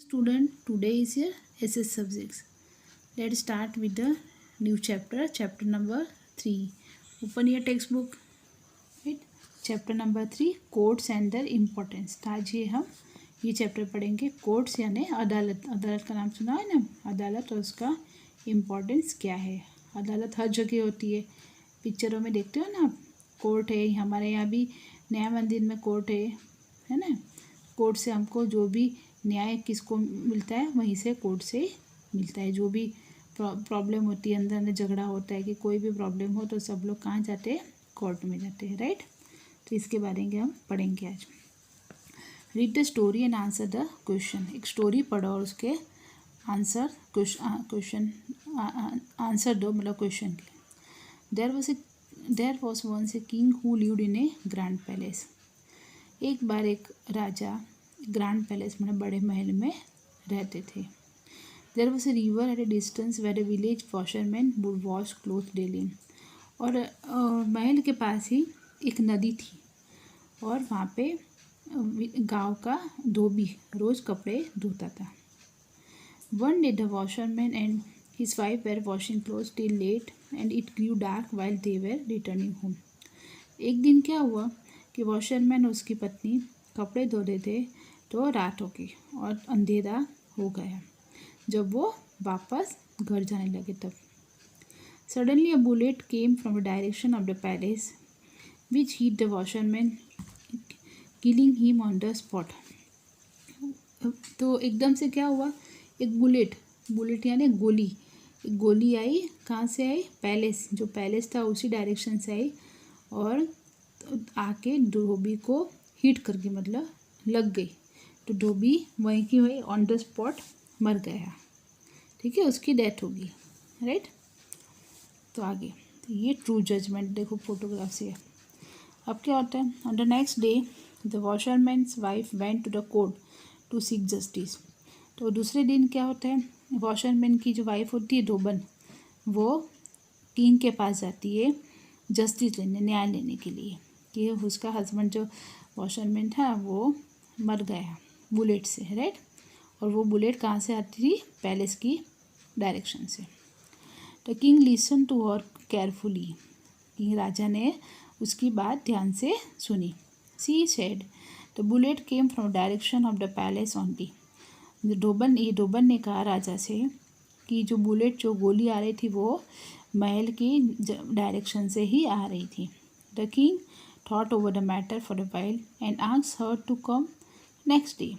Student, today is your SS subjects. Let's start with the new chapter, chapter number 3. Open your textbook. Right? Chapter number 3, courts and there importance. आज हम ये chapter पढ़ेंगे। Courts यानी अदालत। अदालत का नाम सुना है ना, अदालत, और उसका इम्पोर्टेंस क्या है। अदालत हर जगह होती है, पिक्चरों में देखते हो ना आप। कोर्ट है, हमारे यहाँ भी नया मंदिर में कोर्ट है ना। कोर्ट से हमको जो भी न्याय किसको मिलता है, वहीं से कोर्ट से मिलता है। जो भी प्रॉब्लम होती है, अंदर अंदर झगड़ा होता है कि कोई भी प्रॉब्लम हो, तो सब लोग कहाँ जाते हैं, कोर्ट में जाते हैं। राइट, तो इसके बारे में हम पढ़ेंगे आज। Read the story and answer the question. एक स्टोरी पढ़ो और उसके क्वेश्चन आंसर दो, मतलब क्वेश्चन के। There was once a king who lived in a grand palace. एक बार एक राजा ग्रैंड पैलेस मतलब बड़े महल में रहते थे। There was a river at a distance where a village washerman would wash cloth daily. और महल के पास ही एक नदी थी, और वहाँ पे गांव का धोबी रोज़ कपड़े धोता था। One day the washerman and his wife were washing cloth till late and it grew dark while they were returning home. एक दिन क्या हुआ कि वॉशरमैन और उसकी पत्नी कपड़े धो रहे थे, तो रात हो गई और अंधेरा हो गया। जब वो वापस घर जाने लगे तब suddenly a bullet came from the direction of the palace which hit the washerman killing him on the spot. तो एकदम से क्या हुआ, एक बुलेट यानी एक गोली आई। कहाँ से आई, पैलेस, जो पैलेस था उसी डायरेक्शन से आई, और आके धोबी को हिट करके मतलब लग गई। तो धोबी वहीं की वहीं ऑन द स्पॉट मर गया। ठीक है, उसकी डेथ होगी। राइट, तो आगे तो ये ट्रू जजमेंट देखो फोटोग्राफ से। अब क्या होता है, on the next day the washerman's wife went to the court to seek justice. तो दूसरे दिन क्या होता है, वॉशरमैन की जो वाइफ होती है धोबन, वो किंग के पास जाती है जस्टिस लेने, न्याय लेने के लिए, कि उसका हस्बैंड जो वॉशरमैन था वो मर गया बुलेट से। राइट, और वो बुलेट कहाँ से आती थी, पैलेस की डायरेक्शन से। The king listen to her carefully. King राजा ने उसकी बात ध्यान से सुनी। She said the bullet came from direction of the palace only. धोबन ने कहा राजा से कि जो गोली आ रही थी वो महल की डायरेक्शन से ही आ रही थी। The king thought over the matter for a while and asked her to come next day.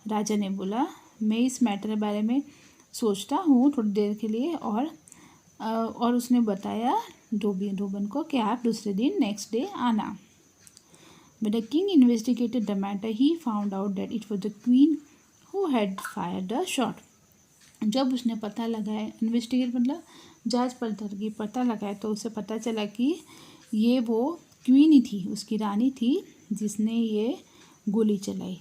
राजा ने बोला, मैं इस मैटर के बारे में सोचता हूँ थोड़ी देर के लिए, और उसने बताया धोबन को कि आप दूसरे दिन नेक्स्ट डे आना। But the king investigated the matter. He found out that it was the queen who had fired the shot. जब उसने पता लगाया, इन्वेस्टिगेट मतलब जांच पड़ताल की, पता लगाया, तो उसे पता चला कि ये वो क्वीन ही थी, उसकी रानी थी, जिसने ये गोली चलाई।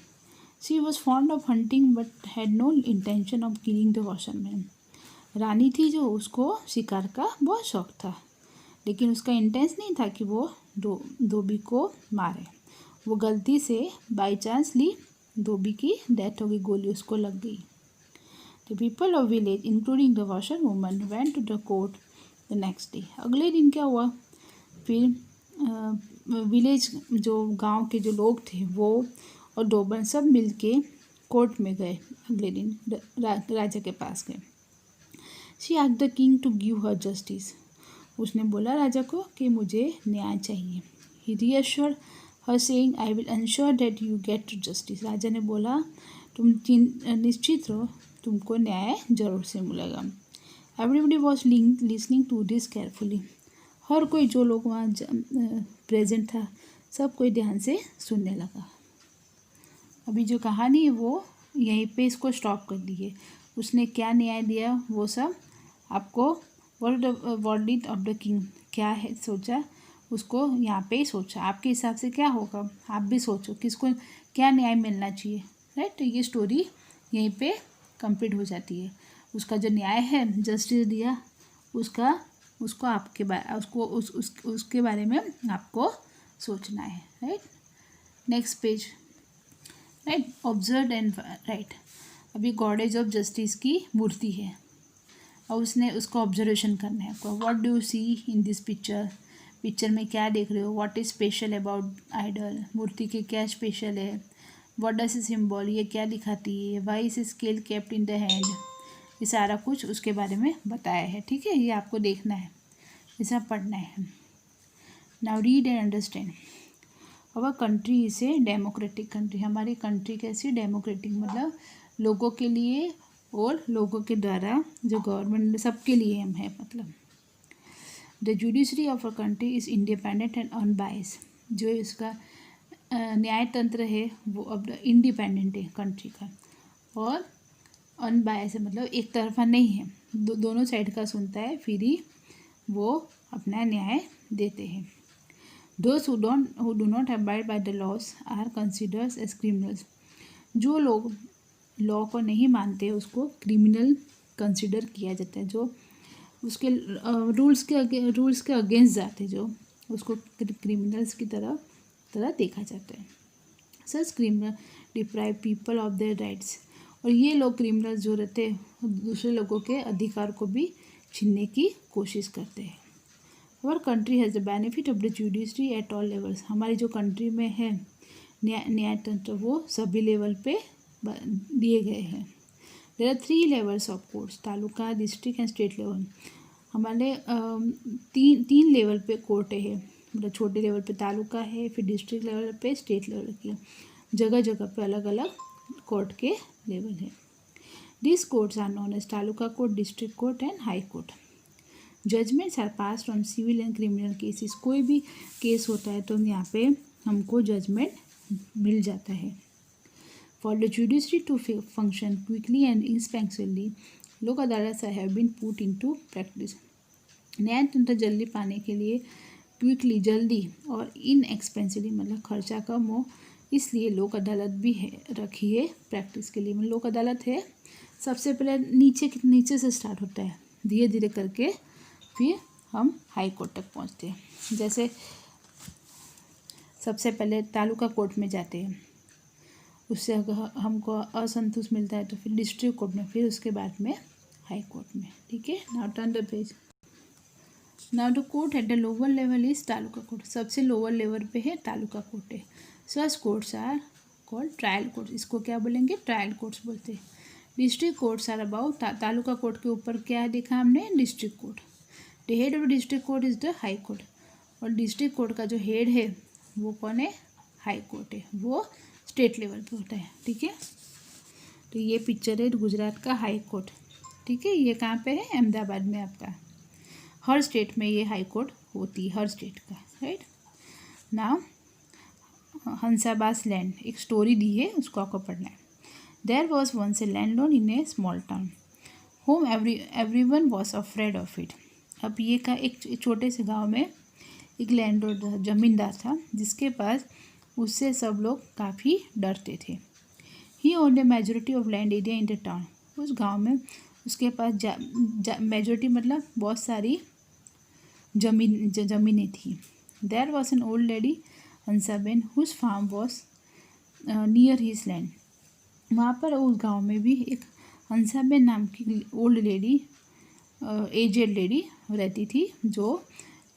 She was fond of hunting but had no intention of killing the washerman. रानी थी जो, उसको शिकार का बहुत शौक था, लेकिन उसका इंटेंस नहीं था कि वो धोबी को मारे। वो गलती से बाई चांसली धोबी की डेथ हो गई, गोली उसको लग गई। The people of village including the washer woman went to the court the next day. अगले दिन क्या हुआ, फिर विलेज जो गांव के जो लोग थे वो और धोबन सब मिलके कोर्ट में गए। अगले दिन राजा के पास गए। She asked the king to give her justice. उसने बोला राजा को कि मुझे न्याय चाहिए। He reassured her saying I will ensure that you get justice. राजा ने बोला, तुम निश्चित रहो, तुमको न्याय जरूर से मिलेगा। Everybody was listening to this carefully. हर कोई, जो लोग वहाँ प्रेजेंट था, सब कोई ध्यान से सुनने लगा। अभी जो कहानी है वो यहीं पे इसको स्टॉप कर दिए। उसने क्या न्याय दिया वो सब आपको, वर्डिक्ट ऑफ द किंग क्या है सोचा, उसको यहाँ पे ही सोचा। आपके हिसाब से क्या होगा, आप भी सोचो किसको क्या न्याय मिलना चाहिए। राइट, तो ये स्टोरी यहीं पे कंप्लीट हो जाती है। उसका जो न्याय है, जस्टिस दिया, उसको आपके उसके बारे में आपको सोचना है। Right, next page. Right, observe and right. अभी गॉडेज ऑफ जस्टिस की मूर्ति है और उसने उसको ऑब्जर्वेशन करना है आपको। What do you see in this picture, picture में क्या देख रहे हो। What is special about idol, मूर्ति के क्या स्पेशल है। व्हाट डज इज सिंबल, ये क्या दिखाती है। Why is scale kept in the hand, ये सारा कुछ उसके बारे में बताया है। ठीक है, ये आपको देखना है, ये सब पढ़ना है। Now read and understand. Our country is a democratic country, हमारी कंट्री कैसी डेमोक्रेटिक मतलब लोगों के लिए और लोगों के द्वारा जो गवर्नमेंट सबके लिए हम है मतलब। The judiciary of a country is independent and unbias, जो इसका न्याय तंत्र है वो अब इंडिपेंडेंट है कंट्री का और अनबायस है मतलब एक तरफा नहीं है, दोनों साइड का सुनता है फिर ही वो अपना न्याय देते हैं। Those who do not abide by the laws are considered as criminals, जो लोग लॉ को नहीं मानते उसको क्रिमिनल कंसिडर किया जाता है, जो उसके रूल्स के अगेंस्ट जाते जो उसको क्रिमिनल्स की तरह देखा जाता है। Such criminal deprive people of their rights, और ये लोग क्रिमिनल्स जो रहते हैं दूसरे लोगों के अधिकार को भी छीनने की कोशिश करते हैं। Our country has the benefit of the judiciary at all levels, हमारी जो कंट्री में है न्याय तंत्र वो सभी लेवल पे दिए गए हैं। There are 3 levels of courts, taluka, district and state level. हमारे तीन लेवल पे कोर्ट है, मतलब छोटे लेवल पे तालुका है, फिर डिस्ट्रिक्ट लेवल पे, स्टेट लेवल की, जगह जगह पे अलग अलग कोर्ट के लेवल है। This courts are known as taluka court, district court and high court. Judgments are pass from civil and criminal cases, कोई भी केस होता है तो यहाँ पे हमको जजमेंट मिल जाता है। For the judiciary to function quickly and inexpensively, Lok Adalat have been put into practice, न्याय तंत्र जल्दी पाने के लिए क्विकली जल्दी और इनएक्सपेंसिवली मतलब खर्चा कम हो, इसलिए लोक अदालत भी है रखी है प्रैक्टिस के लिए। मतलब लोक अदालत है सबसे पहले नीचे से स्टार्ट होता है, धीरे धीरे करके फिर हम हाई कोर्ट तक पहुंचते हैं। जैसे सबसे पहले तालुका कोर्ट में जाते हैं, उससे अगर हमको असंतोष मिलता है तो फिर डिस्ट्रिक्ट कोर्ट में, फिर उसके बाद में हाई कोर्ट में। ठीक है, now turn the page. Now the court at the lower level is taluka court, सबसे लोअर लेवल पे है तालुका कोर्ट है। Such courts are called trial court, इसको क्या बोलेंगे, ट्रायल कोर्ट्स बोलते हैं। District courts are about, taluka court के ऊपर क्या देखा हमने, district court. The head of district court is the high court, और डिस्ट्रिक्ट कोर्ट का जो हेड है वो कौन है, हाई कोर्ट है, वो स्टेट लेवल पे होता है। ठीक है, तो ये पिक्चर है गुजरात का हाई कोर्ट। ठीक है, ये कहाँ पे है, अहमदाबाद में आपका। हर स्टेट में ये हाई कोर्ट होती है, हर स्टेट का, राइट। नाउ हंसाबास लैंड, एक स्टोरी दी है उसको आपको पढ़ना है। There was once a landlord in a small town whom everyone was afraid of it. अब ये का एक छोटे से गांव में एक लैंडलॉर्ड जमींदार था जिसके पास उससे सब लोग काफ़ी डरते थे। He owned a majority of land area in the town, उस गांव में उसके पास मेजोरिटी मतलब बहुत सारी ज़मीनें थी। There was an old lady Hansaben whose farm was near his land, वहाँ पर उस गांव में भी एक हंसाबेन नाम की ओल्ड लेडी, एजेड लेडी रहती थी, जो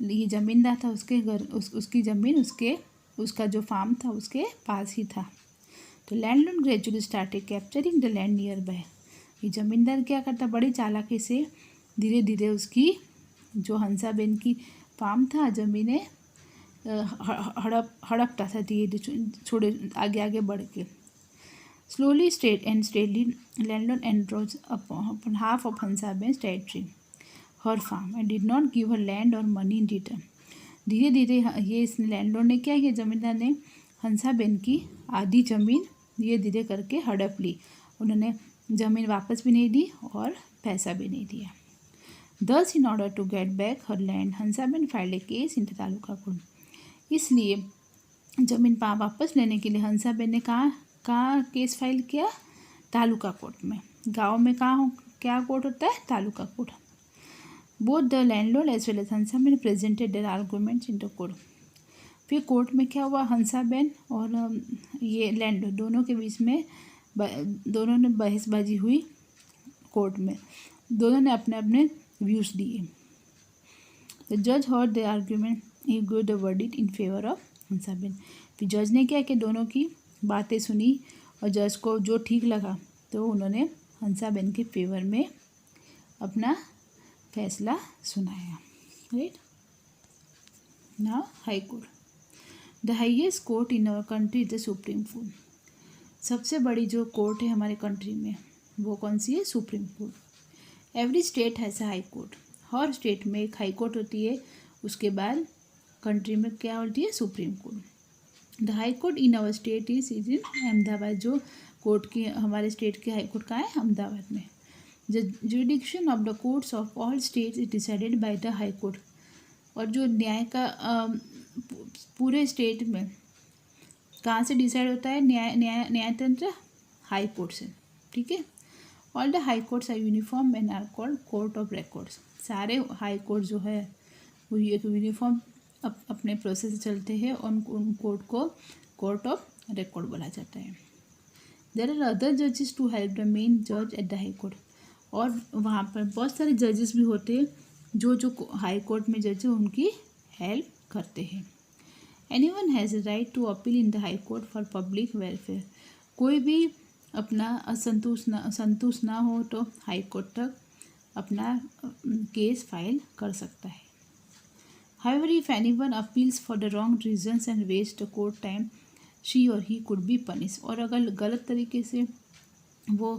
ये ज़मींदार था उसके घर उसकी ज़मीन उसका जो फार्म था उसके पास ही था। तो landlord gradually started capturing the land near by, ये ज़मींदार क्या करता, बड़ी चालाकी से धीरे धीरे उसकी जो हंसाबेन की फार्म था ज़मीनें हड़पता था, धीरे छोड़े आगे आगे बढ़ के। Slowly steadily landlord encroached upon half of Hansaben's territory, her farm, and did not give her land or money in return. धीरे धीरे ये इस लैंडलॉर्ड ने क्या किया, जमींदार ने हंसाबेन की आधी ज़मीन धीरे धीरे करके हड़प ली, उन्होंने ज़मीन वापस भी नहीं दी और पैसा भी नहीं दिया। Thus, in order to get back her land, Hansaben filed a case in the taluka court, इसलिए ज़मीन वापस लेने के लिए हंसाबेन ने कहाँ केस फाइल किया, तालुका कोर्ट में। गांव में क्या कोर्ट होता है, taluka court. Both the landlord as well as Hansaben presented their arguments in the court, फिर कोर्ट में क्या हुआ, हंसाबेन और ये लैंडलॉर्ड दोनों के बीच में दोनों ने बहसबाजी हुई कोर्ट में, दोनों ने अपने अपने व्यूज़ दिए। द जज heard the argument, he give the verdict in favour of Hansaben. फिर जज ने क्या कि दोनों की बातें सुनी और जज को जो ठीक लगा तो उन्होंने हंसाबेन के फेवर में अपना फैसला सुनाया। Right now high court, the highest court in our country is the supreme court. सबसे बड़ी जो कोर्ट है हमारे कंट्री में वो कौन सी है? Supreme court. Every state has a high court. Her state में एक हाई कोर्ट होती है, उसके बाद कंट्री में क्या होती है? Supreme court. The high court in our state is in Ahmedabad. जो कोर्ट की हमारे स्टेट की हाई कोर्ट कहाँ है? अहमदाबाद में। The जुडिक्शन of the courts of all states is decided by the high court. और जो न्याय का पूरे स्टेट में कहाँ से डिसाइड होता है? न्यायतंत्र हाई कोर्ट से। ठीक है। All the high courts are uniform and are called court of records. सारे हाई कोर्ट जो है वो एक यूनिफॉर्म अपने प्रोसेस से चलते हैं और उन कोर्ट को कोर्ट ऑफ रिकॉर्ड बोला जाता है। देयर आर अदर जजेस टू हेल्प द मेन जज एट द हाई कोर्ट। और वहाँ पर बहुत सारे जजेस भी होते हैं जो हाई कोर्ट में जज है उनकी हेल्प करते हैं। Anyone has a right to appeal in the high court for public welfare. कोई भी अपना संतुष्ट ना हो तो हाई कोर्ट तक अपना केस फाइल कर सकता है। However, if anyone appeals for the wrong reasons and wastes the court time, she or he could be punished। और अगर गलत तरीके से वो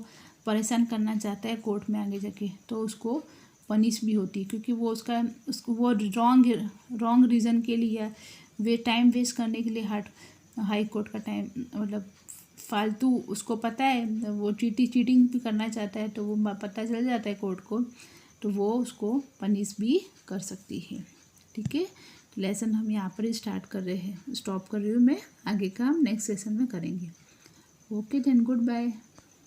परेशान करना चाहता है कोर्ट में आगे जाके तो उसको पनिश भी होती है, क्योंकि वो वो रॉन्ग रीज़न के लिए वे टाइम वेस्ट करने के लिए हाई कोर्ट का टाइम मतलब फालतू, उसको पता है वो चीटिंग भी करना चाहता है तो वो पता चल जाता है कोर्ट को, तो वो उसको पनिश भी कर सकती है। ठीक है। लेसन हम यहाँ पर स्टार्ट कर रहे हैं, स्टॉप कर रही हूँ मैं, आगे का हम नेक्स्ट सेशन में करेंगे। Okay then, good bye.